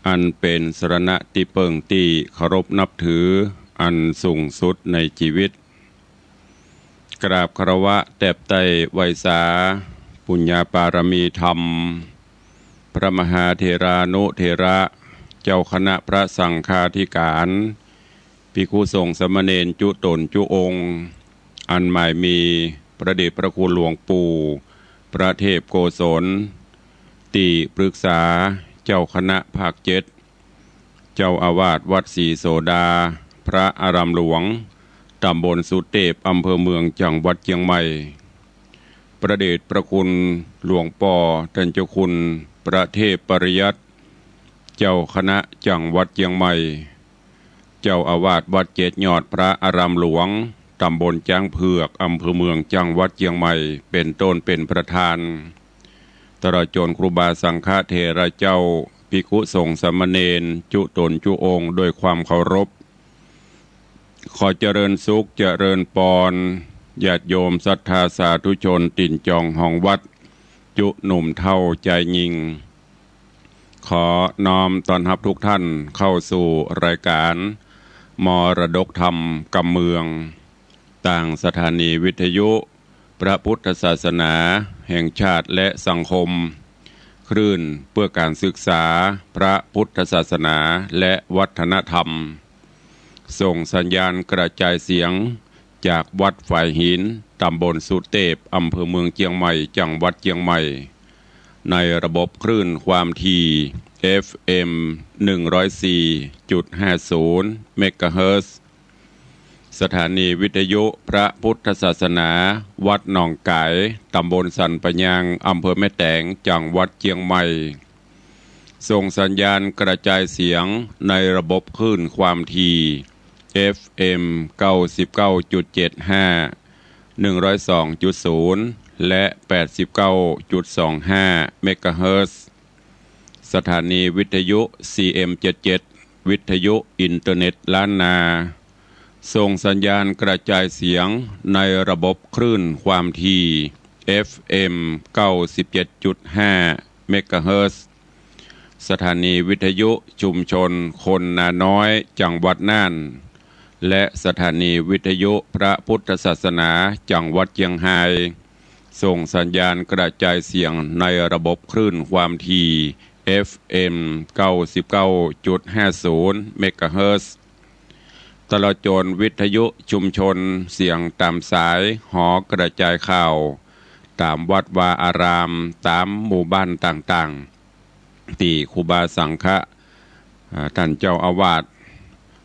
อันเป็นสรณะที่เปิงที่เคารพนับถืออันสูงสุดในชีวิตกราบคารวะแตบไตไวยสาปุญญาปารมีธรรมพระมหาเถรานุเถระเจ้าคณะพระสังฆาธิการภิกขุสงฆ์สามเณรจุตนจุองค์อันหมายมีพระเดชพระคุณหลวงปู่พระเทพโกศลติปรึกษาเจ้าคณะภาค7เจ้าอาวาสวัดศรีโสดาพระอารามหลวงตำบลสุเทพอำเภอเมืองจังหวัดเชียงใหม่พระเดชพระคุณหลวงป่อท่านเจ้าคุณประเทพปริยัติเจ้าคณะจังหวัดเชียงใหม่เจ้าอาวาสวัดเจ็ดยอดพระอารามหลวงตำบลจ้างเผือกอำเภอเมืองจังหวัดเชียงใหม่เป็นต้นเป็นประธานตลอดจนครูบาสังฆเถระเจ้าภิกขุสงฆ์สามเณรจุตนจุองค์ด้วยความเคารพขอเจริญสุขเจริญปรญาติโยมศรัทธาสาธุชนติ่นจองห้องวัดจุหนุ่มเท่าใจยิงขอน้อมต้อนรับทุกท่านเข้าสู่รายการมรดกธรรมกำเมืองต่างสถานีวิทยุพระพุทธศาสนาแห่งชาติและสังคมคลื่นเพื่อการศึกษาพระพุทธศาสนาและวัฒนธรรมส่งสัญญาณกระจายเสียงจากวัดฝ่ายหินตำบลสุเทพอำเภอเมืองเชียงใหม่จังหวัดเชียงใหม่ในระบบคลื่นความถี่ FM 104.50 เมกะเฮิรตซ์สถานีวิทยุพระพุทธศาสนาวัดหนองไก่ตำบลสันปะยางอำเภอแม่แตงจังหวัดเชียงใหม่ส่งสัญญาณกระจายเสียงในระบบคลื่นความถี่ FM 99.75 102.0 และ 89.25 เมกะเฮิรตซ์สถานีวิทยุ CM77 วิทยุอินเทอร์เน็ตล้านนาส่งสัญญาณกระจายเสียงในระบบคลื่นความถี่ FM 97.5 เมกะเฮิรตซ์สถานีวิทยุชุมชนคนนาน้อยจังหวัดน่านและสถานีวิทยุพระพุทธศาสนาจังหวัดเชียงรายส่งสัญญาณกระจายเสียงในระบบคลื่นความถี่ FM 99.50 เมกะเฮิรตซ์ตลอดจนวิทยุชุมชนเสียงตามสายหอกระจายข่าวตามวัดวาอารามตามหมู่บ้านต่างๆที่ครูบาสังฆะท่านเจ้าอาวาส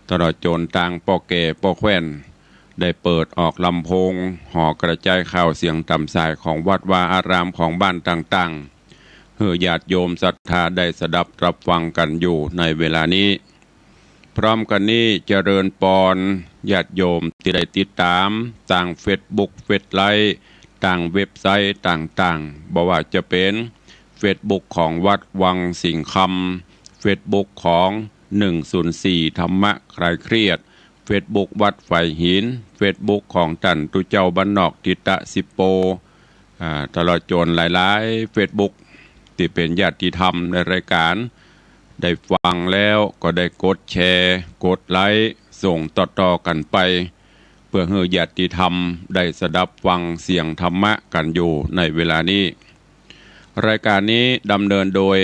ตลอดจนต่างป่อแก่ป่อแคว้นได้เปิดออกลำโพงหอกระจายข่าวเสียงตามสายของวัดวาอารามของบ้านต่างๆเพื่อญาติโยมศรัทธาได้สดับรับฟังกันอยู่ในเวลานี้พร้อมกันนี้เจริญปรญาติโยมที่ได้ติดตามต่างเฟซบุ๊กเฟซไลน์ต่างเว็บไซต์ต่างๆบอกว่าจะเป็นเฟซบุ๊กของวัดวังสิงห์คำเฟซบุ๊กของ104ธรรมะคลายเครียดเฟซบุ๊กวัดไฟหินเฟซบุ๊กของตันตุเจ้าบ้านนอกทิตะสิโปตลอดจนหลายๆเฟซบุ๊กที่เป็นญาติธรรมในรายการได้ฟังแล้วก็ได้กดแชร์กดไลค์ส่งต่อๆกันไปเพื่อให้ญาติธรรมได้สดับฟังเสียงธรรมะกันอยู่ในเวลานี้รายการนี้ดำเนินโดย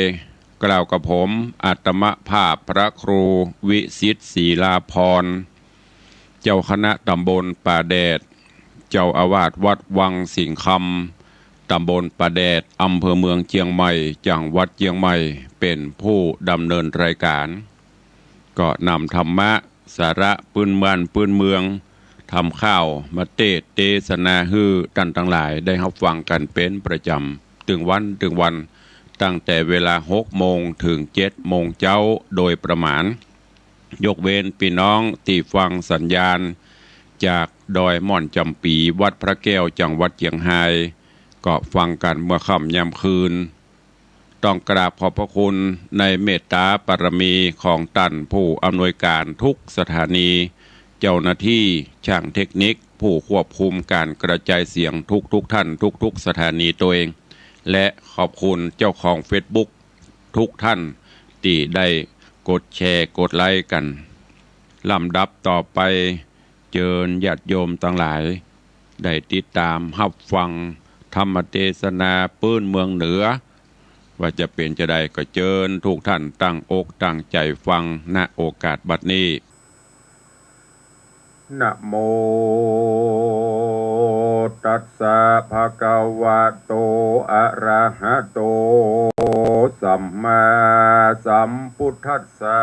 กล่าวกับผมอาตมภาพพระครูวิสิทธิ์ศรีลาภรณ์เจ้าคณะตำบลป่าแดดเจ้าอาวาสวัดวังสิงห์คำตำบลป่าแดดอำเภอเมืองเชียงใหม่จังหวัดเชียงใหม่เป็นผู้ดำเนินรายการก็นำธรรมะสาระปืนบ้านปืนเมืองทำข้าวมาเทศนาฮือกันทั้งหลายได้รับฟังกันเป็นประจำถึงวันตั้งแต่เวลา6 โมงถึง7 โมงเช้าโดยประมาณยกเว้นพี่น้องที่ฟังสัญญาณจากดอยม่อนจำปีวัดพระแก้วจังหวัดเชียงรายก็ฟังกันเมื่อค่ำยามคืนต้องกราบขอบพระคุณในเมตตาบารมีของท่านผู้อำนวยการทุกสถานีเจ้าหน้าที่ช่างเทคนิคผู้ควบคุมการกระจายเสียงทุกท่านทุกสถานีตัวเองและขอบคุณเจ้าของ Facebook ทุกท่านที่ได้ กดแชร์กดไลค์กันลำดับต่อไปเจิญญาติโยมทั้งหลายได้ติดตามรับฟังธรรมเทศนาปื้นเมืองเหนือว่าจะเป็นจะได้ก็เจิญทุกท่านตั้งอกตั้งใจฟังณโอกาสบัดนี้นะโมตัสสะภะคะวะโตอะระหะโตสัมมาสัมพุทธัสสะ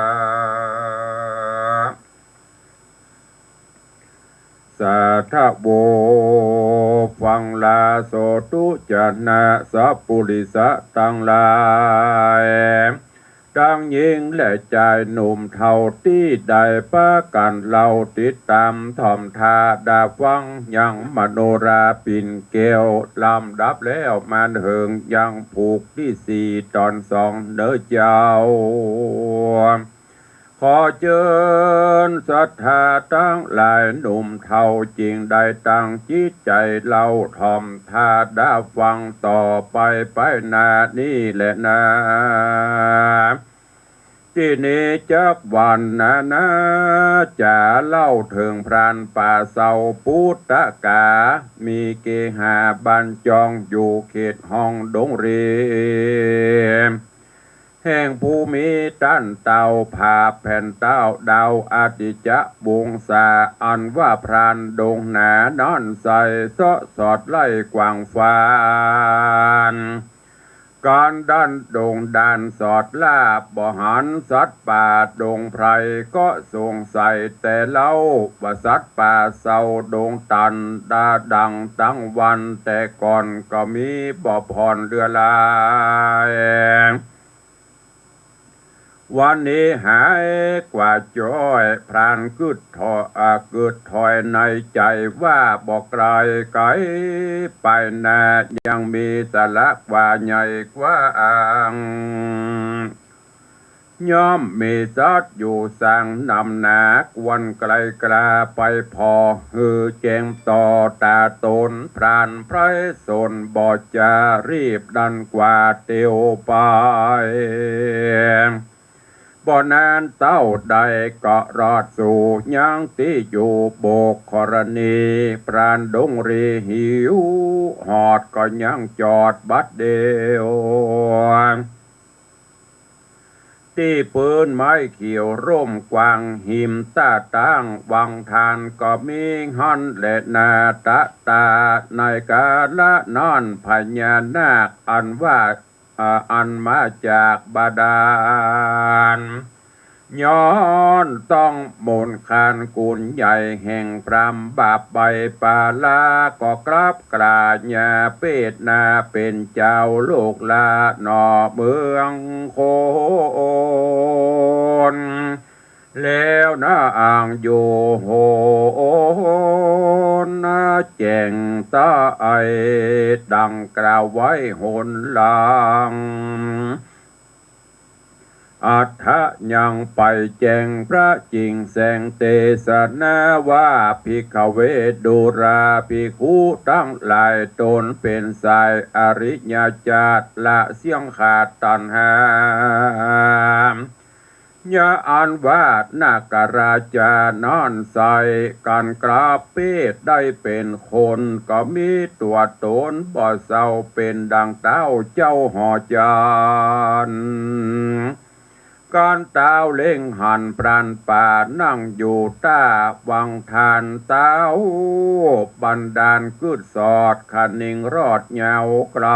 สาธุโวฟังลาโสตุจนะสัพพุริสะตังหลายทั้งหญิงและชายหนุ่มเฒ่าที่ได้ประกันเราติดตามถ่อมทาดาฟังยังมโนราปิ่นเกลียวลำดับแล้วมันเหิงยังผูกที่สี่ตอนสองเด้อเจ้าขอเชิญศรัทธาทั้งหลายหนุ่มเฒ่าจริงได้ตั้งจิตใจเราถ่อมทาดาฟังต่อไปนานี้แหละนะที่นี้จักวันนะจะเล่าถึงพรานป่าเสาปุตตะกามีเกหาบันจองอยู่เขตห้องดงเรีแห่งภูมิต้านเต่าผาแผ่นเต้าดาวอาติจะวงศาอันว่าพรานดงหนานอนใส่ซะสอดไล่กวางฟานการดันดงดานสอดลาบบ่หันสัตว์ป่าดงไพรก็สงสัยแต่เล่าว่าสัตว์ป่าเศร้าดงตันดาดังตั้งวันแต่ก่อนก็มีบ่อพรเรือลายวันนี้หายกว่าจ้อยพรานกึดถอยในใจว่าบอกไกลไกลไปนายังมีสาระกว่าใหญ่กว่าอ่างย่อมมีสัตว์อยู่สั่งนำหนากวันไกลกลาไปพอฮือแจงต่อตาตนพรานไพรสนบ่จะรีบดันกว่าเตียวไปบ่นานเต้าใดก็รอดสู่ยังที่อยู่โบกกรณีปราณดงรีหิวหอดก็ยังจอดบัดเดียวที่ปืนไม้เขียวร่มกวางหิมตาตั้งวังทานก็มีฮันและนาตะตาในกาละนอนพญานาคอันว่าอันมาจากบาดาลย้อนต้องมนคานกุลใหญ่แห่งพรำบาปใบปาลาก็กราบกราญาเป็ดนาเป็นเจ้าโลกลาหนอเมืองโคนแล้วนาอ่างอยู่โหนนาแจ่งตาไอดังกล่าวไว้หนหลังอัฏฐยังไปแจงพระจริงแสงเตสนาว่าภิกขเวดุราภิกขุทั้งหลายตนเป็นสายอริยญาจละเสียงขาดตัณหายาอันว่านาคราชานอนใส่การกราบเปตได้เป็นคนก็มีตัวตนบ่เศร้าเป็นดังเต้าเจ้าหอจานการเต้าเล่งหันปราณป่านั่งอยู่ต้าวังทานเต้าบันดาลกึดสอดขันนิงรอดเหงาไกล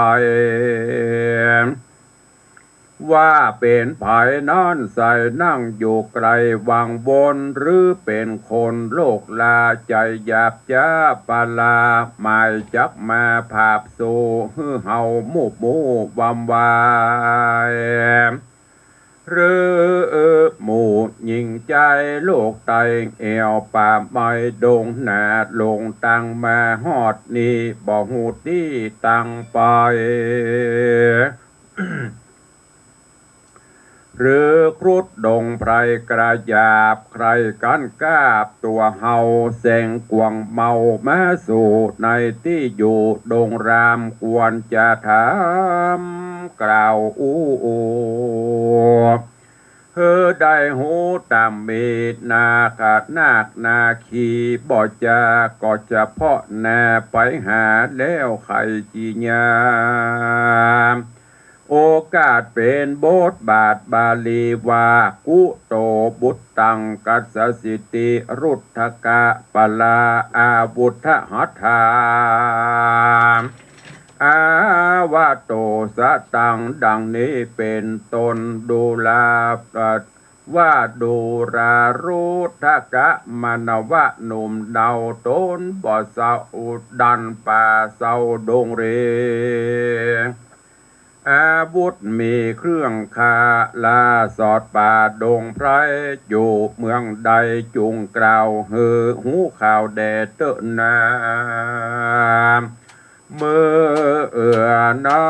ว่าเป็นภายนอนใส่นั่งอยู่ไกลวังบนหรือเป็นคนโลกลาใจหยาบจ้าปาลาหมายจักมาภาพสู่ฮือเฮามูวำวายหรือหมู่ยิงใจโลกไตเอวป่าไม้ดงหนาลงตังมาฮอดนี้บ่หูที่ตังไป หรือครุฑดงไพรกระยาบใครกันกาบตัวเฮาแสงกวงเมามาสู่ในที่อยู่ดงรามควรจะถามกล่าว เฮอได้หูตามเมตนากาดนาคนาคีบ่จาก็จะเพาะนาไปหาแล้วใครจีญามโอกาสเป็นบทบาทบาลีว่ากุโตบุตตังกัสสสิติรุทธกะปลาอาวุธหัตถาอาวาโตสะตังดังนี้เป็นตนดูลาว่าดูรารุทกะมนวะหนุ่มเดาต้นบ่อสาอุดันป่าเศร้าดงเรอาวุธมีเครื่องคาลาสอดป่าดงไพรอยู่เมืองใดจุงกล่าวเฮือหูข่าวแดดเตนาเมื่อนั้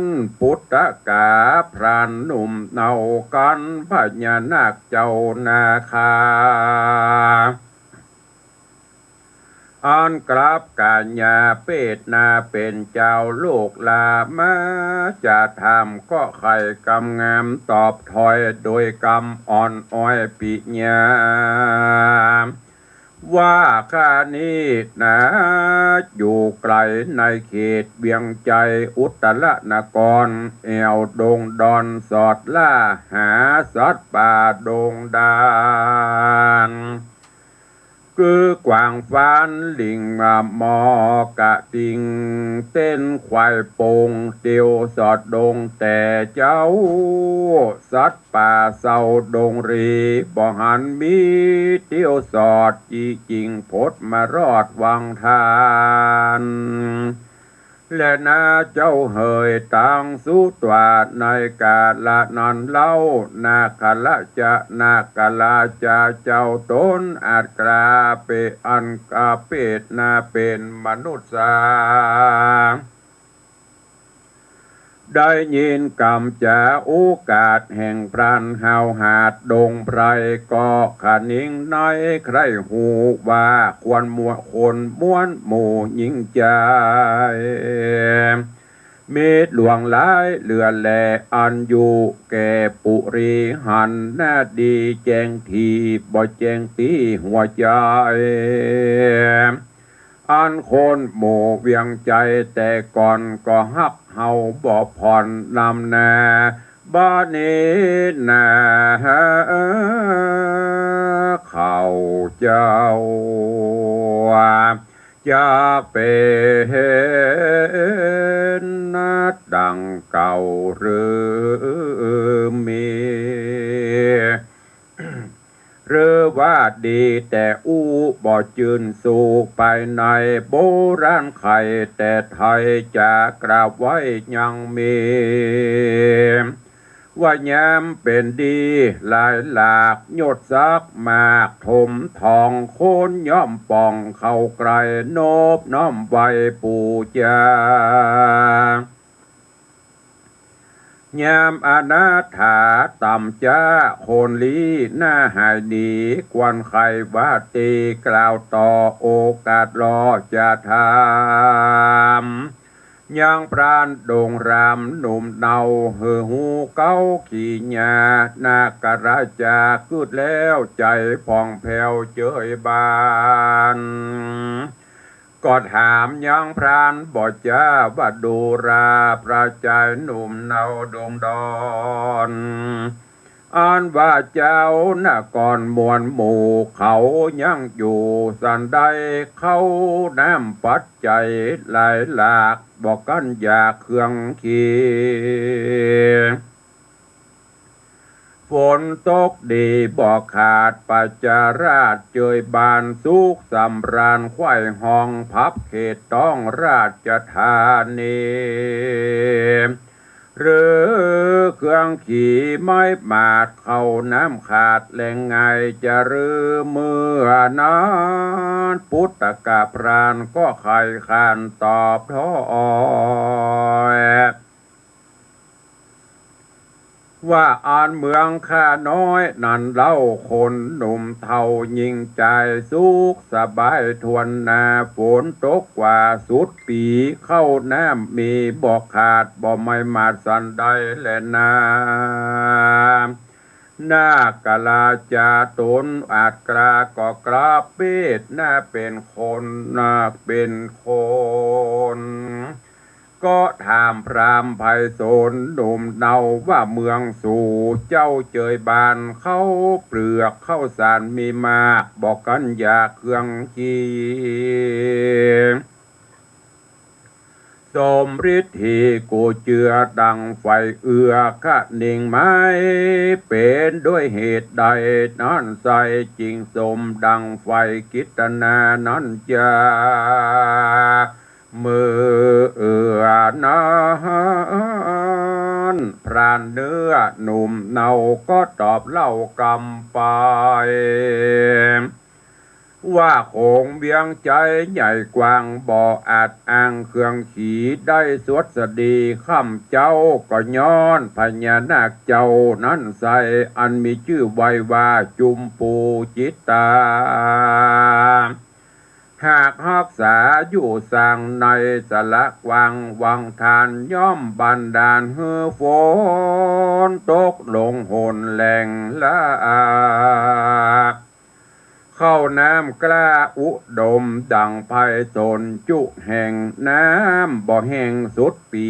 นพุทธกาพรานหนุ่มเนากันพญานาคเจ้านาคาอันกราบกาญญาเป็ดนาเป็นเจ้าโลกลามาจะทำก็ไข่กำงามตอบถอยโดยกำอ่อนอ้อยปิญาว่าข้านี้นะอยู่ไกลในเขตเบียงใจอุตรนครแอวดงดอนสอดล่าหาสัตว์ป่าดงดานคือกวางฟ้านลิงมอกะติงเต้นควายโป่งเตียวสอดดงแต่เจ้าสัตว์ป่าเศร้าดงรีบ่หันมีเตียวสอดจีจริงพดมารอดวังทานและนาเจ้าเหยตังสุตวาในกาละนันเล่านาคละจะนาคลาจะเจ้าตนอาจกราเปอันกาเปตนาเป็นมนุษย์สาได้ยินกำจะโอกาสแห่งพรานหาวหาดดงไพรก็ขานิ่งน้อยใครหูว่าควรมัวคนม้วนหมู่หญิงใจเมตหลวงหลายเหลือแลอันอยู่แก่ปุรีหันหน้าดีแจงทีบ่แจงตีหัวใจอันคนหมู่เวียงใจแต่ก่อนก็ฮักเฮาบ่ผ่อนนำนาบ้านนี้นาเขาเจ้าจะเป็นนัดดังเก่าหรือมีหรือว่าดีแต่อู้บ่จืนสู่ไปในโบราณไข่แต่ไทยจะกราบไว้ยังมีว่ายามเป็นดีหลายหลากยดซักมากถมทองโคนย่อมป่องเข้าไกลโนบน้อมไว้ปูจายามอนาถาต่ำจ้าโคนลีหน้าหายดีกวนไขว่าตีกล่าวต่อโอกาสรอจะทำยังพรานโด่งรามหนุ่มเนาเหือหูเก้าขี่ญาหน้ากราจาคืดแล้วใจผ่องแผ้วเจยบานก็ถามยังพรานบ่จ้าว่าดูราประจายหนุ่มเนาดงดอนอันว่าเจ้าน่ะก่อนมวลหมู่เขายังอยู่สันใดเข้าน้ำปัดใจหลายหลากบอกกันอยากเครื่องขีฝนตกดีบอกขาดปัจจาราชเจยบานสุขสำราญควายห้องพับเขตต้องราชธานีหรือเครื่องขี่ไม้บาดเข้าน้ำขาดแหล่งไงจะรือเมื่อนานพุทธกาพรานก็ไขขานตอบท้อย ว่าอ่านเมืองข้าน้อยนั่นเล่าคนหนุ่มเท่ายิ่งใจสุขสบายทวนนาฝนตกกว่าสุดปีเข้าน้ำมีบอกขาดบ่ไม่มาดสันใดแลนาหน้ากะลาจาตนอาจกราก็กราเปดหน้าเป็นคนหน้าเป็นคนก็ถามพรามไพศาลหนุ่มเนาว่าเมืองสู่เจ้าเจยบานเข้าเปลือกเข้าสารมีมากบอกกันอยากเครื่องจีสมฤทธิกูเจือดังไฟเอือกะนิ่งไม้เป็นด้วยเหตุใดนั้นใส่จริงสมดังไฟกิตนานั้นจะมือเอือนานพรานเนื้อหนุ่มเนาก็ตอบเล่ากำไปว่าโขงเบียงใจใหญ่กว้างบ่ออาจอ้างเครื่องขี่ได้สวดสดีข้ามเจ้าก็ย้อนพญานาคเจ้านั้นใส่อันมีชื่อไว้ว่าจุมปูจิตตาหากรักษาอยู่สร้างในสละวังวังทานย่อมบันดาลฮือฝนตกลงหนแหล่งละเข้าน้ำกล้าอุดมดังไพศาลจุแห่งน้ำบ่แห่งสุดปี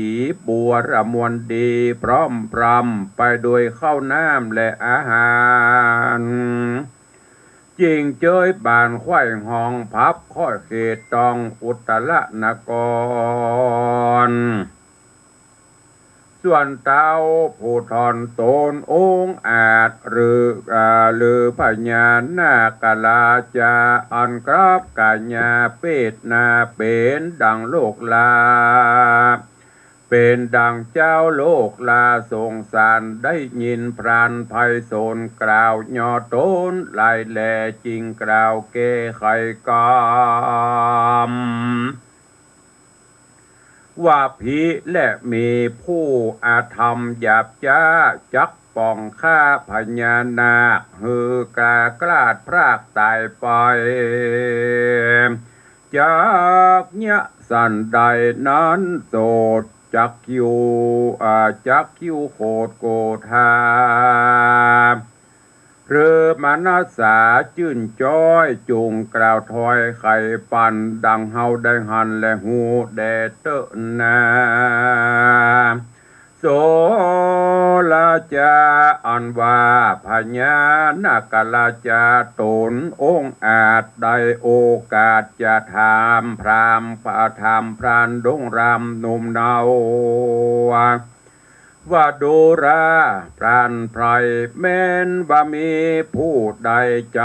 บัวระมวลดีพร้อมพรำไปด้วยข้าวน้ำและอาหารจริงเจยบานควายห้องพับค่อยเขตตองอุตรนกรส่วนเต้าผู้ทอนตนองค์อาจหรือพญานาคลาจาอันกราบกาญาเป็ดนาเป็นดังโลกลาเป็นดังเจ้าโลกลาสงสารได้ยินพรานไพศาลกล่าวย่อตนลายแหลจริงกล่าวเกไขกรรมว่าผีและมีผู้อาธรรมหยาบจ้าจักป่องฆ่าพญานาคฮือกากลาดพรากตายไปจากเนี้ยสันใดนั้นโสดจักคิวโคดโกธาหรือมนัสสาจื่นจ้อยจุงกล่าวถอยไข่ปันดังเฮาได้หันและหูแดเตนาโสลาจาอันว่าพญานาคลาจาตนองค์อาจได้โอกาสจะถามพรามพรานดงรำหนุ่มเนาว่าดูราพรานไพรแม้นว่ามีผู้ใดใจ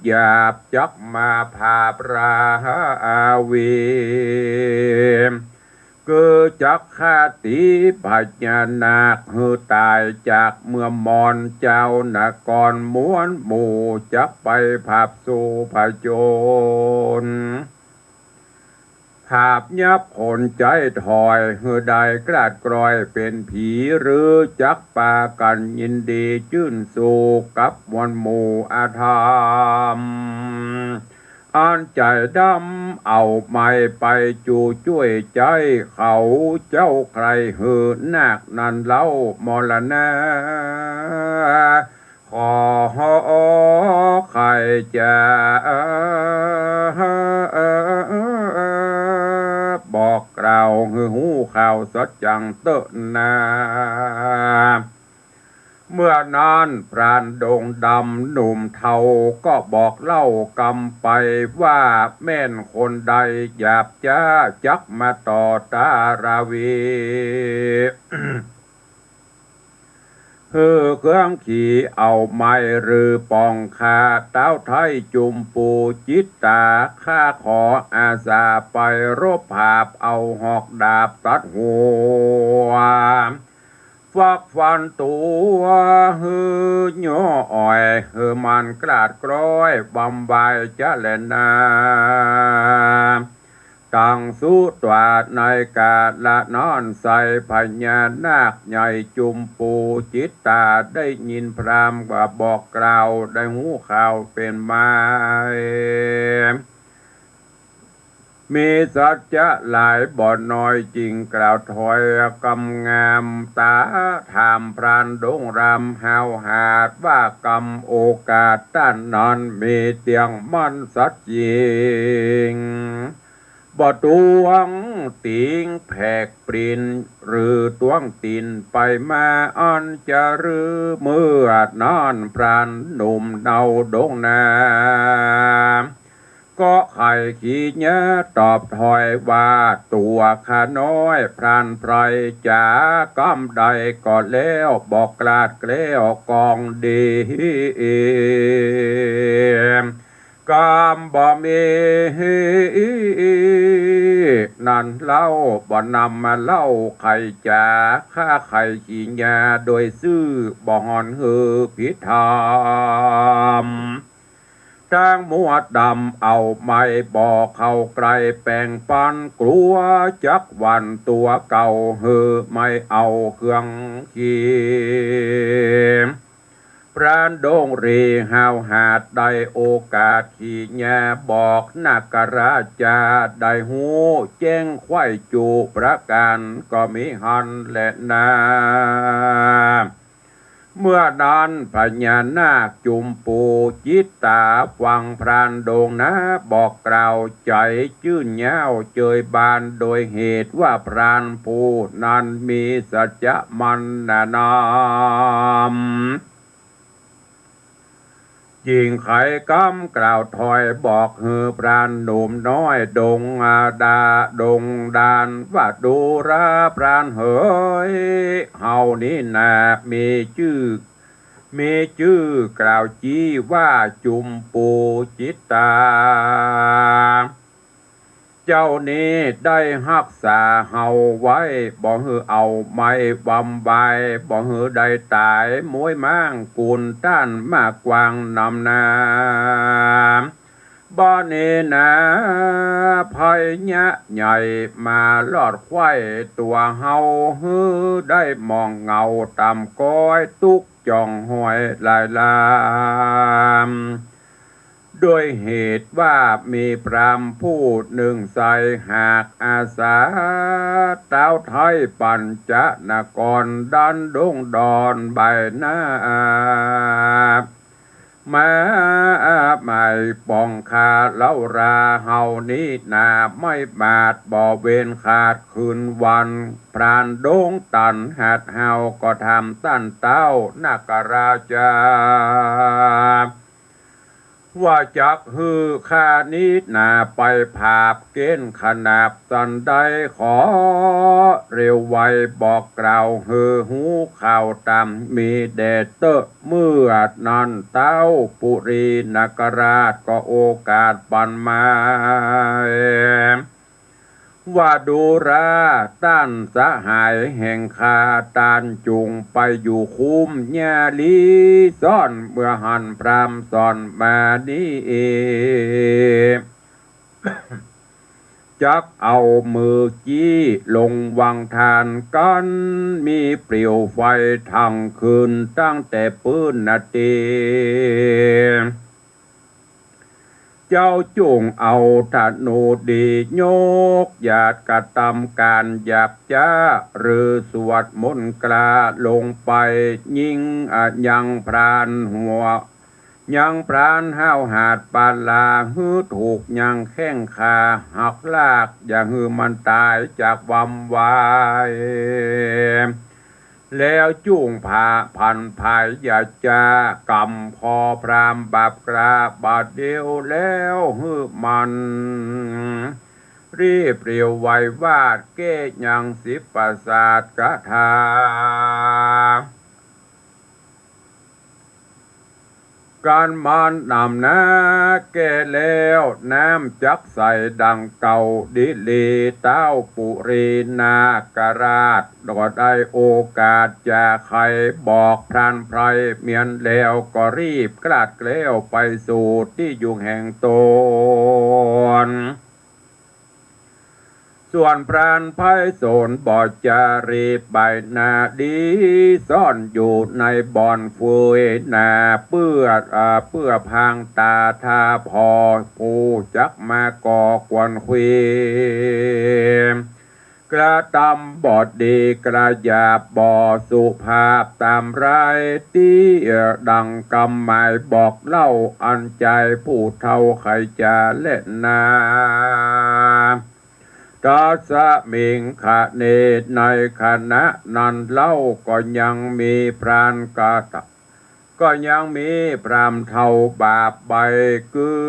หยาบจักมาพาปราอาวีเกิดจักขาติพญานาคฮือตายจากเมื่อมอนเจ้านกรม้วนหมู่จักไปผับสู่ผจญภาพยับคนใจถอยฮือใดกราดกรอยเป็นผีหรือจักปากันยินดีจื่นสู่กับมวลหมู่อาธรรมอ่านใจดำเอาไม่ไปจูช่วยใจเขาเจ้าใครหือนาคนันเล่ามรณะขอใครจะบอกกล่าวหือหูข่าวสัจจังเตนาเมื่อนานพรานดงดำหนุ่มเทาก็บอกเล่ากำไปว่าแม่นคนใดหยาบจ้าจักมาต่อตาราวีเครื่องขี่เอาไม้หรือปองคาเต้าไทยจุมปูจิตตาข้าขออาสาไปรบภาพเอาหอกดาบตัดหัวฟักฟันตัวย่ออ่อยมันกราดกร้อยบำบายจะแลนา ตังสุตวาในกาละนอนใส่พญานาคใหญ่จุมปูจิตตาได้ยินพรามว่าบอกกล่าวได้หูข่าวเป็นมามีสัจจะหลายบ่อน้อยจริงกล่าวถอยกำงามตาถามพรานดงรำหาวหาดว่ากำโอกาสต้านนอนมีเตียงมันสัจจริงบ่ตวงติงแผกปรินหรือตวงตินไปมาอันจะรือเมื่อนอนพรานหนุ่มเนาดงนาก็ไข่ขี้เนื้อตอบถอยว่าตัวข้าน้อยพรานไพรจ๋ากำใดก็แล้วบอกกลาดเกลี้ยวกองดีกำบ่มีนั่นเล่าบ่นำมาเล่าไข่จ๋าข้าไข่ขี้เนื้อโดยซื้อบ่หอนหือพิธามจ้างมัวดำเอาไม้บอกเข้าไกลแปลงปันกลัวจักวันตัวเก่าหือไม่เอาเครื่องขีพรานดงรีหาวหาดได้โอกาสขี่แง่บอกนักราชาได้หูแจ้งควายจูประการก็มีหันและนาเมื่อนั้นพญานาคจุมปูจิตตาฟังพรานโดงนะบอกกล่าวใจจื่นเย้าเจยบานโดยเหตุว่าพรานผู้นั้นมีสัจจะมันนามยิงไขกำกล่าวถอยบอกฮือพรานหนุ่มน้อยดงดาดงดานว่าดูราพรานเฮ้ยเฮานี่นามีชื่อกล่าวจี้ว่าจุมปูจิตตาเจ้านี้ได้รักษาเฮาไว้บ่ฮือเอาไม้บำบายบ่ฮือได้ตายมวยมั่งกุนต้านมากกวางนำนาบ่เนนาภัยยะใหญ่มาลอดควายตัวเฮาฮือได้มองเงาตำก้อยตุกจ่องหอยลายลามด้วยเหตุว่ามีพรามผู้หนึ่งใส่หากอาสาเต้าไทยปัญจนกรดันดงดอนใบหน้ามาไม่ป้องคาเล่าราเฮานี้นาไม่บาดบ่เวนขาดคืนวันพรานดงตันหัดเฮาก็ทำตั้นเต้านักราชาว่าจักฮือข้านี้นาไปภาพเกณฑ์ขนาบสันใดขอเร็วไวบอกกล่าวฮือหูข่าวตามมีเดชเตอเมื่อนันเต้าปุรีนกราชก็โอกาสปันมาว่าดูราต้านสหายแห่งคาตานจุงไปอยู่คุ้มญาลีซ่อนเมื่อหันพรามซ่อนมานี้เองจักเอามือจี้ลงวังทานกันมีเปลี่ยวไฟทั้งคืนตั้งแต่ปืนนาทีเจ้าจงเอาธนูดีโยกหยาดกระทำการหยาบจ้าหรือสวดมนต์กลาลงไปยิงยังพรานหัวยังพรานห้าวหาดปาลาฮือถูกยังแข้งขาหักลากอย่างฮือมันตายจากวำวายแล้วจุ่งผาพันภายอย่าจากำคอพรามบาปกราบาดเดียวแล้วฮือมันรีบเรียวไววาดเก้ยังสิบประสาทกะทาการมานนำนาแก่แล้วน้ำจักใส่ดังเก่าดิลีเต้าปุรีนากราชดอดได้โอกาสจะใครบอกพรานไพรเมียนแล้วก็รีบกลาดเกลี้ยวไปสู่ที่อยู่แห่งตน ส่วนพรานไพศาลบอดจารีใบหน้าดีซ่อนอยู่ในบ่อนฟุยนาเพื่อพางตาทาพอปูจักมาก่อกวนควีกระตำบอดดีกระยาบบอสุภาพตามไรที่ดังกำหมายบอกเล่าอันใจผู้เท่าใครจะเล่นนาทัสมิงขะเนตในคณะนั้นเล่าก็ยังมีพรานกาตะก็ยังมีพรามเท่าบาปใบกือ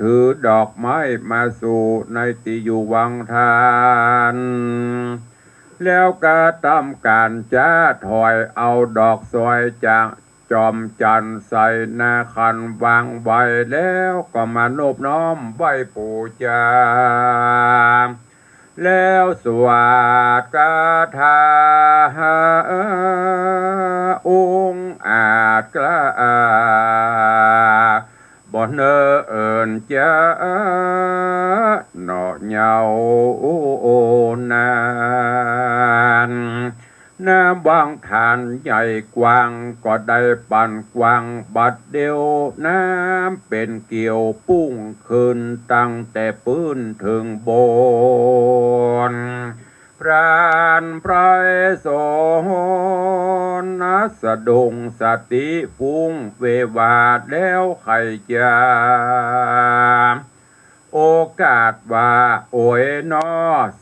ถือดอกไม้มาสู่ในที่อยู่วังทานแล้วก็ทำการจ้าถอยเอาดอกสวยจากจอมจันทร์ใส่นาคันวางไว้แล้วก็มานอบน้อมไหว้ปูจาแล้วสวดคาถาองค์อาจกล้าบ่เนเอิญจะหน่อเหยานานน้ำวางฐานใหญ่กว้างก็ได้ปั่นกว้างบัดเดียวน้ำเป็นเกี่ยวปุ้งขึ้นตั้งแต่ปื้นถึงบนพรานไพรโสนสะดงสติฟุ้งเววาดแล้วใครจะโอกาสว่าโอ้ยนอ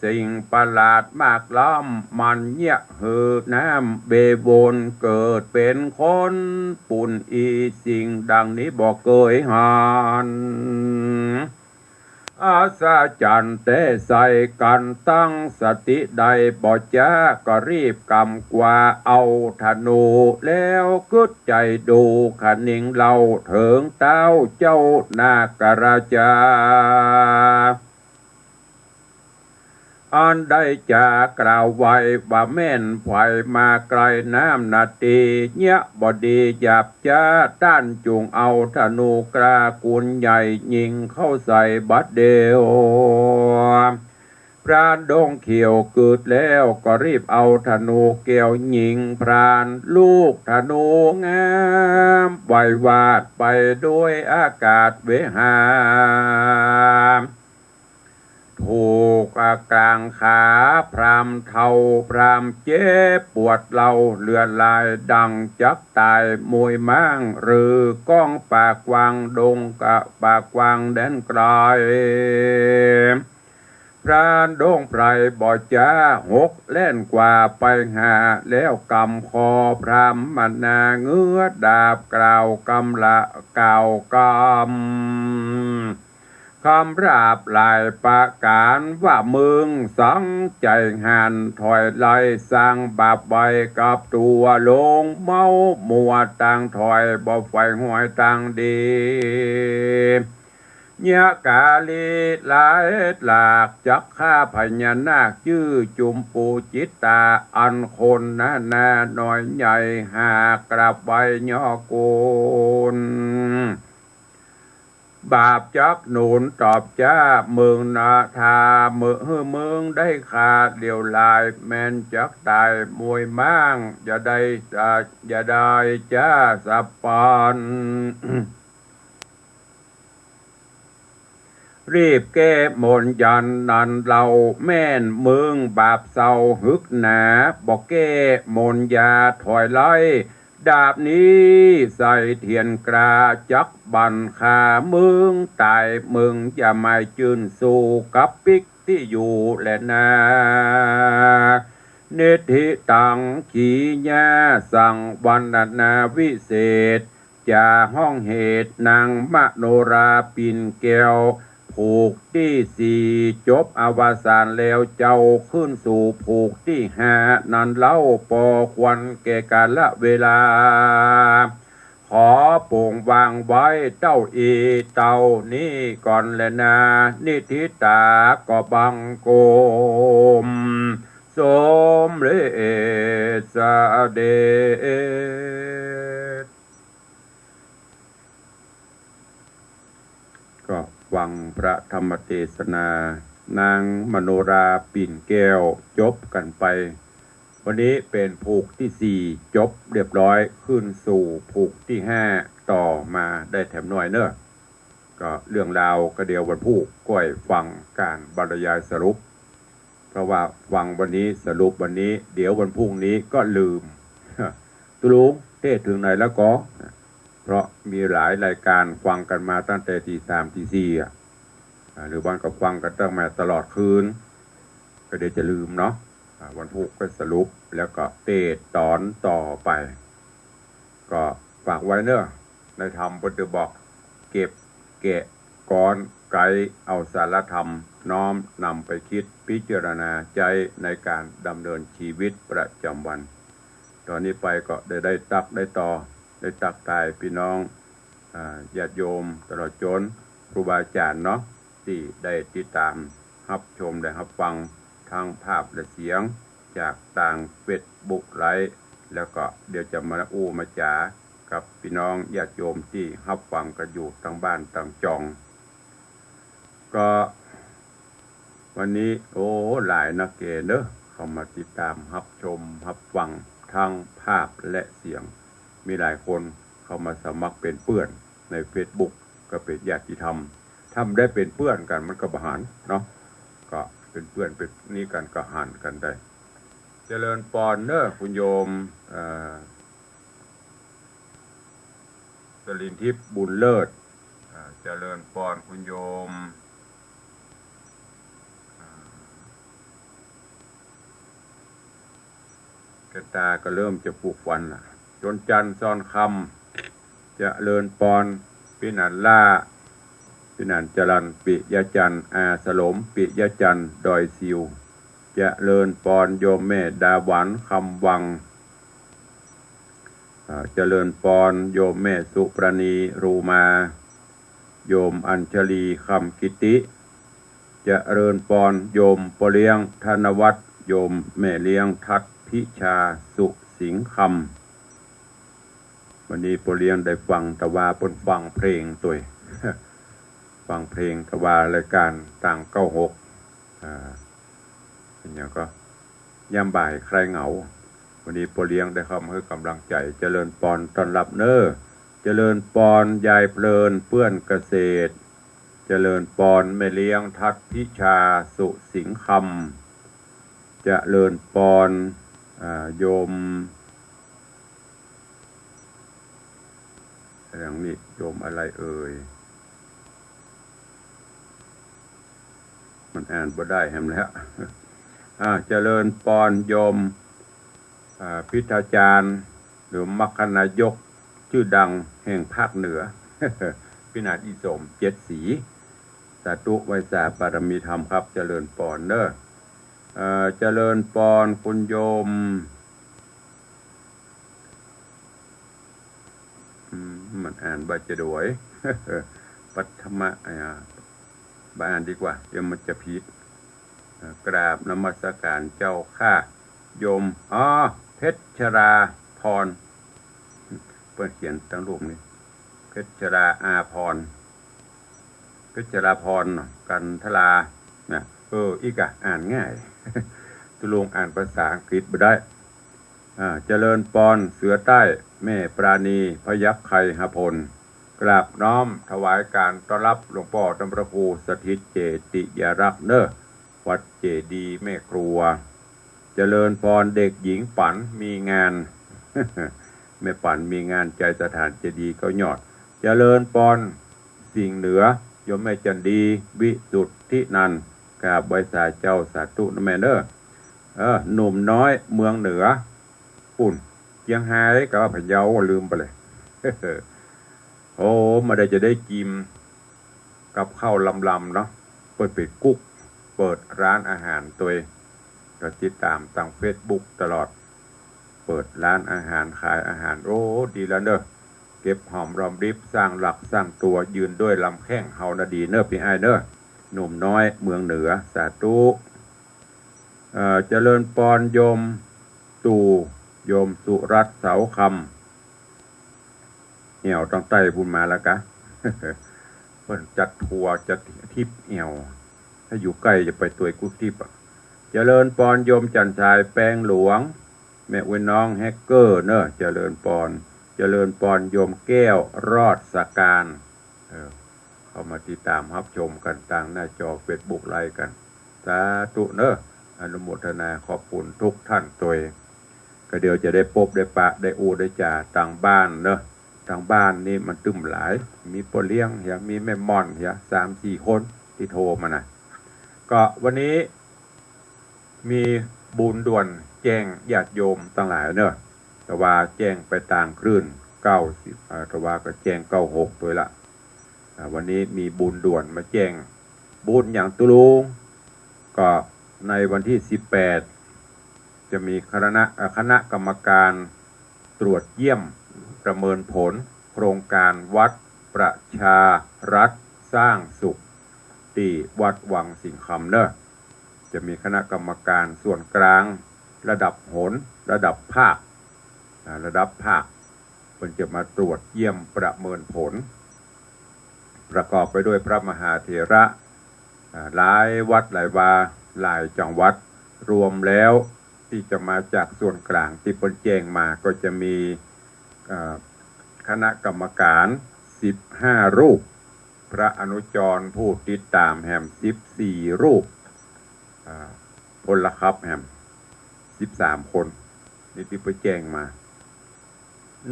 สิ่งประหลาดมากล้ำมันเนี่ยหือน้ำเบโบนเกิดเป็นคนปุ่นอีสิ่งดังนี้บอกเกยหันอาสาจันเตใส่กันตั้งสติใดบ่จาก็รีบกำกว่าเอาธนูแล้วกึดใจดูขนิ่งเล่าเถิงเต้าเจ้านากราชาอันได้จากกล่าวไว้ว่าแม่นไฟมาไกลน้ำนาทีเนี่ยบดีหยับจ้าต้านจุงเอาธนูกรากุลใหญ่ยิงเข้าใส่บัดเดียวพรานดงเขียวเกิดแล้วก็รีบเอาธนูเกี่ยวยิงพรานลูกธนูงามไหววาดไปด้วยอากาศเวหาถูกกลางขาพรามเทาพรามเจ็บปวดเราเลือดลายดังจักตายมวยมั่งหรือก้องปากวางดงกะปากวางแดนไกลพรานดงไพรบ่อจ้าหกเล่นกว่าไปหาแล้วกำคอพรามมันนาเงื้อดาบกล่าวกำละกล่าวกำคำราบลายประการว่ามึงสังใจหันถอยไล่สร้างบาปใบกับตัวลงเมามัวต่างถอยบ่ไฟหวยต่างดียะกาลีหลายหลากจักข้าพญานาคชื่อจุมปูจิตตาอันคนนาหน่อยใหญ่หากราบใบย่อกุลบาปจักหนุนตอบจ้าเมืองนาทาเมืองได้ขาดเดียวลายแมนจักตายมวยมั่งอย่าได้จ้าสับปัน รีบแก้มนยันนันเราแม่นมึงบาปเศร้าฮึกหนาบอกแก้มนยาถอยไล่ดาบนี้ใส่เทียนกราจักบันขามึงตายมึงอย่าไม่จืนสู่กับปิกที่อยู่และนาเนธิตังขีญาสั่งวันนาวิเศษจะห้องเหตุนางมโนราปินแก้วผูกที่สี่จบอวสานแล้วเจ้าขึ้นสู่ผูกที่ห้านั้นเล่าปอควันแก่กาลเวลาขอโป่งวางไว้เจ้าอีเต่านี้ก่อนแลนานิธิตาก็บังโกมสมเลสเดชก็ฟังพระธรรมเทศนา นางมโนราปิ่นแก้วจบกันไปวันนี้เป็นผูกที่4จบเรียบร้อยขึ้นสู่ผูกที่5ต่อมาได้แถมหน่อยเนอะก็เรื่องราวก็เดียววันผูกก้อยฟังการบรรยายสรุปเพราะว่าฟังวันนี้สรุปวันนี้เดี๋ยววันพรุ่งนี้ก็ลืมตุลุงเทศถึงไหนแล้วก็เพราะมีหลายรายการฟังกันมาตั้งแต่ตี 3 ตี 4หรือบางก็ฟังกันตั้งมาตลอดคืนก็เดี๋ยวจะลืมเนาะวันพุธก็สรุปแล้วก็เตะตอนต่อไปก็ฝากไว้เนอะในธรรมพุทธบอกเก็บแกะก้อนไกเอาสารธรรมน้อมนำไปคิดพิจารณาใจในการดำเนินชีวิตประจำวันตอนนี้ไปก็ได้ตักได้ต่อได้ตักตายพี่น้องญาติโยมตลอดจนครูบาอาจารย์เนาะที่ได้ติดตามรับชมได้รับฟังทางภาพและเสียงจากต่างเฟซบุ๊กไลฟ์แล้วก็เดี๋ยวจะมามาจ๋ากับพี่น้องญาติโยมที่รับฟังกันอยู่ทางบ้านทางจองก็วันนี้หลายนักเกเนอะเข้ามาติดตามรับชมรับฟังทางภาพและเสียงมีหลายคนเข้ามาสมัครเป็นเพื่อนใน Facebook ก็เป็นญาติธรรมทำได้เป็นเพื่อนกันมันก็บหารเนาะก็เป็นเพื่อนเป็นนี่กันก็หันกันได้เจริญปอนเนอะคุณโยมสลินทิพย์บุญเลิศเจริญปอนคุณโยมกระตาก็เริ่มจะปลูกวันล่ะจนจันทร์ซ้อนคำเจริญปอนพินันล่าพินันจรันปิยจันทร์อาสลมปิยจันทร์ดอยซิวเจริญปอนโยมแม่ดาหวันคำวังเจริญปอนโยมแม่สุปรณีรูมาโยมอัญชลีคำกิติเจริญปอนโยมปเลี้ยงธนวัฒน์โยมแม่เลี้ยงทัศพิชาสุสิงคำวันนี้ปเลี้ยงได้ฟังตะวาปนฟังเพลงตัวฟังเพลงตะวารายการต่าง96เป็นอย่างก็ย่ำบ่ายใครเหงาวันนี้ปเลี้ยงได้เข้ามาให้กำลังใจเจริญปอนต้อนรับเนอเจริญปอนยายเพลินเพื่อนเกษตรเจริญปอนแม่เลี้ยงทัศพิชาสุสิงคำเจริญปอนโยมอย่างนี้โยมอะไรเอ่ยมันอ่านบ่ได้แฮมแล้วเจริญปอนโยมพิธาจารย์หรือมัคคนายกชื่อดังแห่งภาคเหนือพินาศอิสม7 สีสาธุไวสาปารมีธรรมครับเจริญปอนเนอะเจริญปอนคุณโยมมันอ่านบาจะดวยปัทมะบาอ่านดีกว่าเดี๋ยวมันจะผิดกราบนมัสการเจ้าข้าโยมเพชรราพรเปิดเขียนตั้งรูปนี้เพชรราอาพรเพชรราพรกันทลาเนี่ยอีกอ่านง่ายตุลงอ่านภาษาอังกฤษไปได้เจริญปอนเสือใต้แม่ปราณีพยัคฆ์ไคหพลกราบน้อมถวายการต้อนรับหลวงพ่อธรรมพระครูสถิตเจติยรักษ์เนอวัดเจดีแม่ครัวเจริญพรเด็กหญิงปันมีงาน แม่ปันมีงานใจสถานเจดีก็ยอดเจริญพรสิ่งเหนือโยมแม่จันดีวิสุทธินันท์กราบไว้สาเจ้าสาธุนะแม่เนอหนุ่มน้อยเมืองเหนือปุ่นยังหายกับพะเยาลืมไปเลย มาได้จะได้กินกับข้าวลำๆเนาะเปิดปิดกุ๊กเปิดร้านอาหารตัวก็ติดตามทาง Facebook ตลอดเปิดร้านอาหารขายอาหารดีแล้วเนอะเก็บหอมรอมริบสร้างหลักสร้างตัวยืนด้วยลำแข้งเฮานาดีเนอะพี่ไอเนอะหนุ่มน้อยเมืองเหนือสาธุเจริญปอนโยมตู่โยมสุรัตน์เสาคำเหี่ยวต้องไต้บุญมาแล้วกะ เพิ่นจัดทัวร์จัดทิพย์เหี่ยว ถ้าอยู่ใกล้จะไปตัวกุฏิปะเจริญปอนโยมจันทรายแปลงหลวงแม่วิน้องแฮกเกอร์เนอะเจริญปอนโยมแก้วรอดสการเข้ามาติดตามรับชมกันต่างหน้าจอเฟซบุ๊กไลฟ์กันสาธุเนอะอนุโมทนาขอบคุณทุกท่านตัวก็เดี๋ยวจะได้พบได้ปะได้อูได้จ่าต่างบ้านเนอะต่างบ้านนี่มันตึมหลายมีปอเลี้ยงเหียมีแม่ม่อนเหีย3-4 คนที่โทรมานะก็วันนี้มีบุญด่วนแจ้งญาติโยมต่างหลายเนอะแต่ว่าแจ้งไปต่างคลื่น90แต่ว่าก็แจ้ง96ตัวละวันนี้มีบุญด่วนมาแจ้งบุญอย่างตุลุงก็ในวันที่18จะมีคณะกรรมการตรวจเยี่ยมประเมินผลโครงการวัดประชารัฐสร้างสุขที่วัดวังสิงห์คำเนอะจะมีคณะกรรมการส่วนกลางระดับหนระดับภาคเพิ่นจะมาตรวจเยี่ยมประเมินผลประกอบไปด้วยพระมหาเถระหลายวัดหลายวาหลายจังหวัดรวมแล้วที่จะมาจากส่วนกลางที่เพิ่นแจ้งมาก็จะมีคณะกรรมการ15 รูปพระอนุจรผู้ติดตามแห่ม14 รูปพลครับแห่ม13 คนนี่ที่เพิ่นแจ้งมา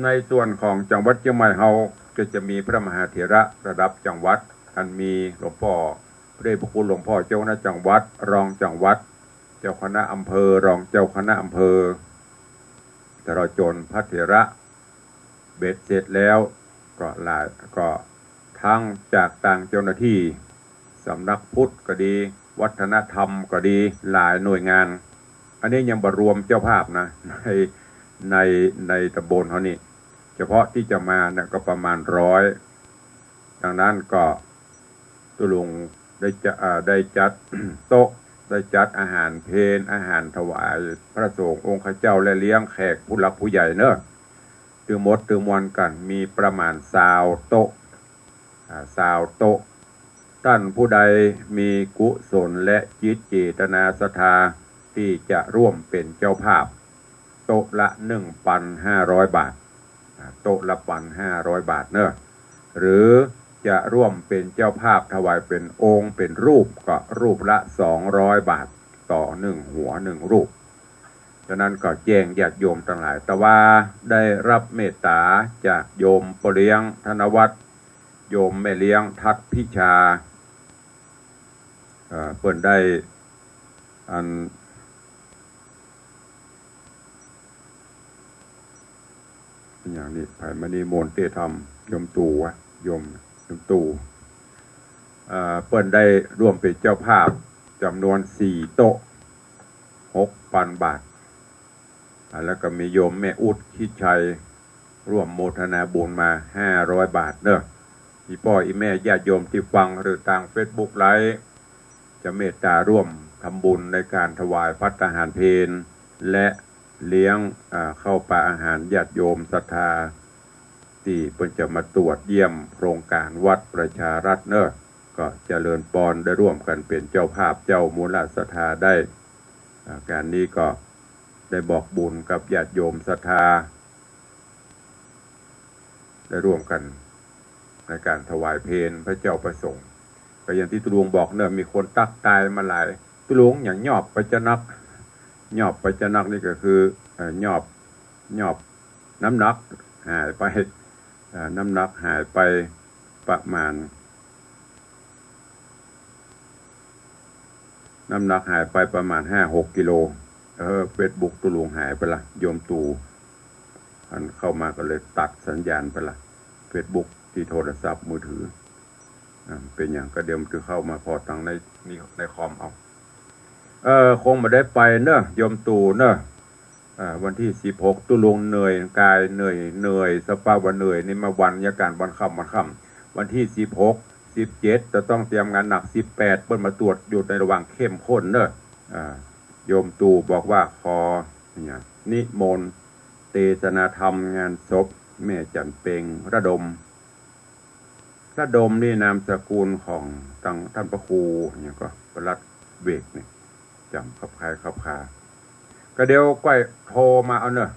ในส่วนของจังหวัดเชียงใหม่เฮาก็จะมีพระมหาเถระระดับจังหวัดท่านมีหลวงพ่อพระเดชพระคุณหลวงพ่อเจ้าคณะจังหวัดรองจังหวัดเจ้าคณะอำเภอรองเจ้าคณะอำเภอตลอดจนพระเถระเบ็ดเสร็จแล้วก็ทั้งจากต่างเจ้าหน้าที่สำนักพุทธก็ดีวัฒนธรรมก็ดีหลายหน่วยงานอันนี้ยังบ่รวมเจ้าภาพนะในตำบลเขานี่เฉพาะที่จะมาเนี่ยก็ประมาณ100ดังนั้นก็ตุลุงได้จัด โต๊ะได้จัดอาหารเพลอาหารถวายพระสงฆ์องค์ข้าเจ้าและเลี้ยงแขกผู้หลักผู้ใหญ่เนอะตือมดตือมวนกันมีประมาณ20 โต๊ะท่านผู้ใดมีกุศลและจิตเจตนาศรัทธาที่จะร่วมเป็นเจ้าภาพโต๊ะละ 1,500 บาทโต๊ะละ 1,500 บาทเนอะหรือจะร่วมเป็นเจ้าภาพถวายเป็นองค์เป็นรูปก็รูปละ200 บาทต่อ1 หัว 1 รูปฉะนั้นก็แจ้งญาติโยมทั้งหลายแต่ว่าได้รับเมตตาจากโยมปเลี้ยงธนวัฒน์โยมแม่เลี้ยงทัศพิชาเพิ่นได้อย่างนี้ไผ่มณีโมนเตธรรมโยมตู่โยมตู่เปิ้นได้ร่วมเป็นเจ้าภาพจำนวน4 โต๊ะ 6,000 บาทแล้วก็มีโยมแม่อุดคิดชัยร่วมโมทนาบุญมา500 บาทเนอะอีพ่ออีแม่ญาติโยมที่ฟังหรือทาง Facebook ไลฟ์จะเมตตาร่วมทำบุญในการถวายภัตตาหารเพลและเลี้ยงเข้าปลาอาหารญาติโยมศรัทธาที่เพิ่นจะมาตรวจเยี่ยมโครงการวัดประชารัฐเนอะก็เจริญปอนได้ร่วมกันเป็นเจ้าภาพเจ้ามูลศรัทธาได้การนี้ก็ได้บอกบุญกับญาติโยมศรัทธาได้ร่วมกันในการถวายเพลพระเจ้าประสงค์ก็อย่างที่ตุลวงบอกเนอะมีคนตักตายมาหลายตุลวงอย่างยอบปัจจนักนี่ก็คือยอบน้ำหนักหายไปน้ำหนักหายไปประมาณ5-6 กิโลเฟซบุ๊กตุลวงหายไปละโยมตู่อันเข้ามาก็เลยตัดสัญญาณไปละเฟซบุ๊กที่โทรศัพท์มือถือเป็นอย่างก็เดี๋ยวมันจะเข้ามาพอตั้งในคอมเอาคงมาได้ไปเนอะโยมตู่เนอะวันที่16ตุลงเหนื่อยกายเหนื่อยสภาพว่าเหนื่อยนี่มาวันยาการวันค่ำวันที่16 17จะต้องเตรียมงานหนัก18เปิ้นมาตรวจอยู่ในระหว่างเข้มข้นเนอะโยมตู่บอกว่าขอนิมนต์เทศนาธรรมงานศพแม่จันเปงระดม ระดมนี่นามสกุลของท่านพระครูเนี่ยก็ประหลัดเวกนี่จำขับคายขับคาก็เดี๋ยวก้อยโทรมาเอาเนอะ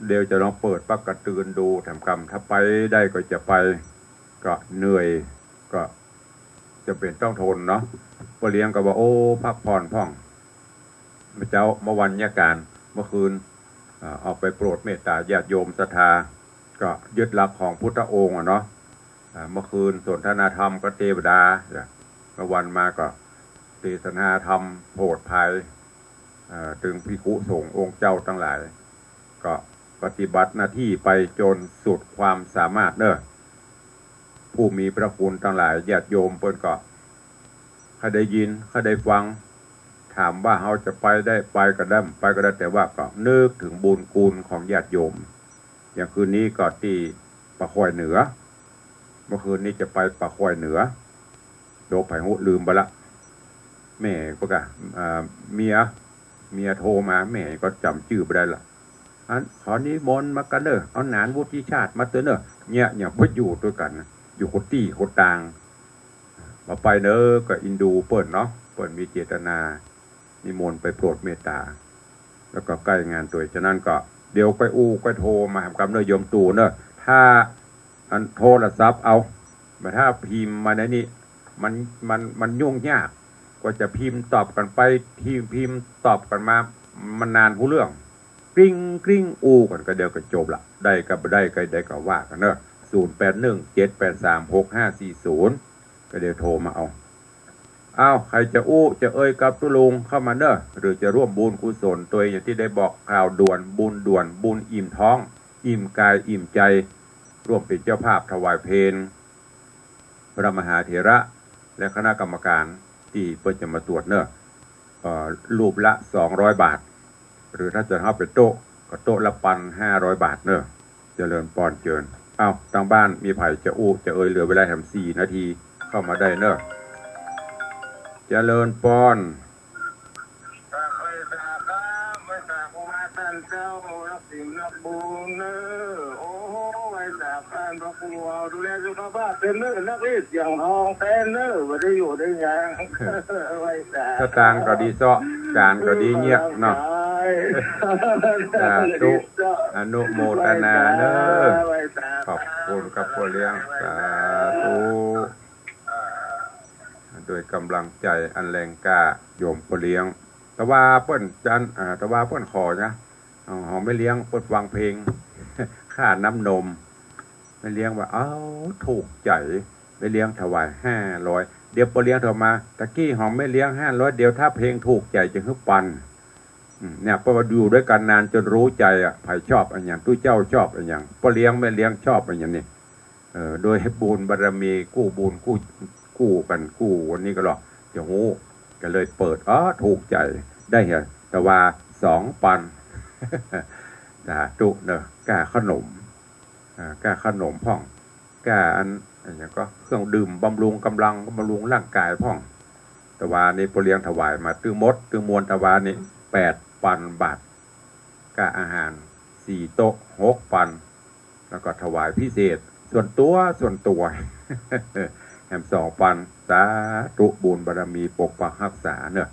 เดี๋ยวจะลองเปิดปักกระตือนดูทำกรรมถ้าไปได้ก็จะไปก็เหนื่อยก็จะเป็นต้องทนเนาะพ่อเลี้ยงก็บอกโอ้พักผ่อนพ่องพระเจ้าเมื่อวันยาการเมื่อคืนออกไปโปรดเมตตาญาติโยมศรัทธาก็ยึดหลักของพุทธองค์เนาะเมื่อคืนสนทนาธรรมก็เทวดาเมื่อวันมาก็เทศนาธรรมโปรดภัยถึงภิกขุสงฆ์องค์เจ้าทั้งหลายก็ปฏิบัติหน้าที่ไปจนสุดความสามารถเนอะผู้มีพระคุณทั้งหลายญาติโยมเปิ้นก็เขาได้ยินเขาได้ฟังถามว่าเขาจะไปได้ไปก็ได้ไปก็ได้แต่ว่าก็นึกถึงบุญคุณของญาติโยมอย่างคืนนี้ก็ที่ปะคอยเหนือเมื่อคืนนี้จะไปปะคอยเหนือโดไผ่หุลืมไปละแม่ก็เมียโทรมาแม่ก็จำชื่อไปได้ละขอนิมนต์มากันเนอะเอาหนานวุฒิชาติมาเตอเนอะเนี่ยพ่ออยู่ด้วยกันอยู่โคตี้โคตางมาไปเนอะก็อินดูเปิดเนาะเปิดมีเจตนานิมนต์ไปโปรดเมตตาแล้วก็ใกล้งานตัวฉะนั้นก็เดี๋ยวก็โทรมาทำกรรมเนอะโยมตูเนอะถ้าโทรศัพท์เอาแต่ถ้าพิมพ์มาในนี้มันยุ่งยากก็จะพิมพ์ตอบกันไปทีมพิมพ์ตอบกันมามันนานผู้เรื่องกริ้งกันก็เดียวก็จบละได้ก็ได้ก็ว่ากันเนอะ0817836540ก็เดี๋ยวโทรมาเอาใครจะจะเอ่ยกับตุลุงเข้ามาเนอะหรือจะร่วมบุญกุศลตัวอย่างที่ได้บอกข่าวด่วนบุญอิ่มท้องอิ่มกายอิ่มใจร่วมเป็นเจ้าภาพถวายเพลพระมหาเถระและคณะกรรมการที่เพื่อจะมาตรวจเนอะรูปละ200 บาทหรือถ้าจะเข้าไปโต๊ะก็โต๊ะละ1,500 บาทเนอะเจริญปอนเจิญทางบ้านมีไผ่จะเอ่ยเหลือเวลาทำ4 นาทีเข้ามาได้เนอะเจริญปอนดูแลสุขภาพเป็นเนอร์นักเรียนอย่างทองแทนเนอร์ว่าได้อยู่ได้ยังสตางค์ก็ดีเซาะการก็ดีเงียบเนาะสาธุอนุโมทนาเนอะขอบคุณกับพ่อเลี้ยงสาธุโดยกำลังใจอันแรงกล้าโยมพ่อเลี้ยงแต่ว่าเปิ้นแต่ว่าเปิ้นขอนะหอมไม่เลี้ยงเปิ้นฟังเพลงค่าน้ำนมไม่เลี้ยงว่าถูกใจไม่เลี้ยงถวาย500เดี๋ยวพ่อเลี้ยงโทรมาตะกี้หอมไม่เลี้ยง500เดี๋ยวถ้าเพลงถูกใจจะฮึปันเนี่ยพอมาดูด้วยกันนานจนรู้ใจไผ่ชอบอะไรอย่างตู้เจ้าชอบอะไรอย่างพ่อเลี้ยงไม่เลี้ยงชอบอะไรอย่างนี้โดยให้บุญบารมีกู้บุญกู้กันวันนี้ก็หรอกจะหูก็เลยเปิดถูกใจได้เหรอแต่ว่า2 ปันตุเนอะก้าขนมพ่องก้าอันอย่างก็เครื่องดื่มบำรุงกำลังบำรุงร่างกายพ่องแต่ว่านี่พ่อเลี้ยงถวายมาตื้อมวลถวายนี่8,000 บาทก้าอาหาร4 โต๊ะ6 ปันแล้วก็ถวายพิเศษส่วนตัวแถม2 ปันสาธุบุญบารมีปกปักรักษาเนอะ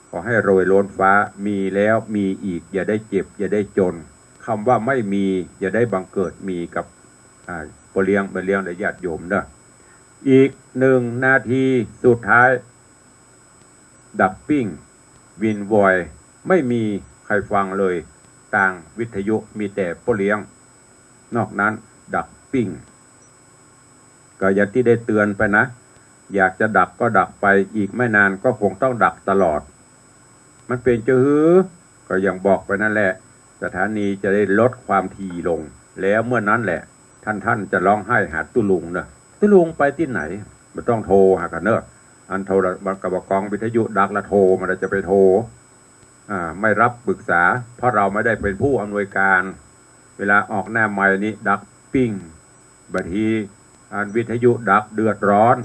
ขอให้โรยล้นฟ้ามีแล้วมีอีกอย่าได้เจ็บอย่าได้จนคำว่าไม่มีอย่าได้บังเกิดมีกับพ่อเลี้ยงและญาติโยมเนอะอีก1 นาทีสุดท้ายดับปิ้งวินวอยไม่มีใครฟังเลยต่างวิทยุมีแต่พ่อเลี้ยงนอกนั้นดับปิ้งก็อย่างที่ได้เตือนไปนะอยากจะดับก็ดับไปอีกไม่นานก็คงต้องดับตลอดมันเป็นจะก็อย่างบอกไปนั่นแหละสถานีจะได้ลดความถี่ลงแล้วเมื่อนั้นแหละท่านจะร้องไห้หาตุลุงเนอะตุลุงไปที่ไหนไม่ต้องโทรหากันเนอะอันโทรกับกองวิทยุดักละโทรมันจะไปโทรไม่รับปรึกษาเพราะเราไม่ได้เป็นผู้อำนวยการเวลาออกหน้าไมค์นี้ดักปิ้งบางทีอันวิทยุดักเดือดร้อน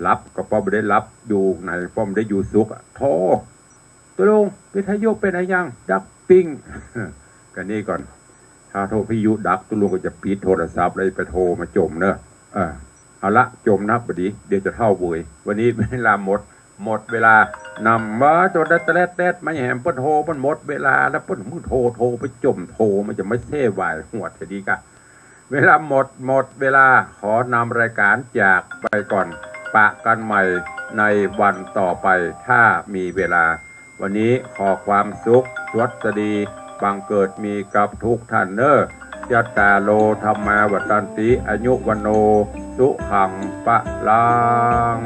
รับก็ป้อมไม่ได้รับอยู่ไหนป้อมได้อยู่สุขโทรตุลุงวิทยุเป็นอะไรยังดักปิ้งกันนี่ก่อนถ้าโทรพิยุดักตุลุงก็จะปิดโทรศัพท์เลยไปโทรมาจมเนอะ เอาละจมนับบดีเดี๋ยวจะเท่าบุยวันนี้เวลาหมดเวลานำมาจนได้แตดมาแหมเปิ้นโทรมันหมดเวลาแล้วเปิ้นมึงโทรไปจมโทรมันจะไม่เท่วายหัวจะดีกะเวลาหมดเวลาขอนำรายการจากไปก่อนปะกันใหม่ในวันต่อไปถ้ามีเวลาวันนี้ขอความสุขสวัสดีบังเกิดมีกับทุกท่านเนอยัตตาโลธรรมาวัตันติอายุวันโนสุขังปะลัง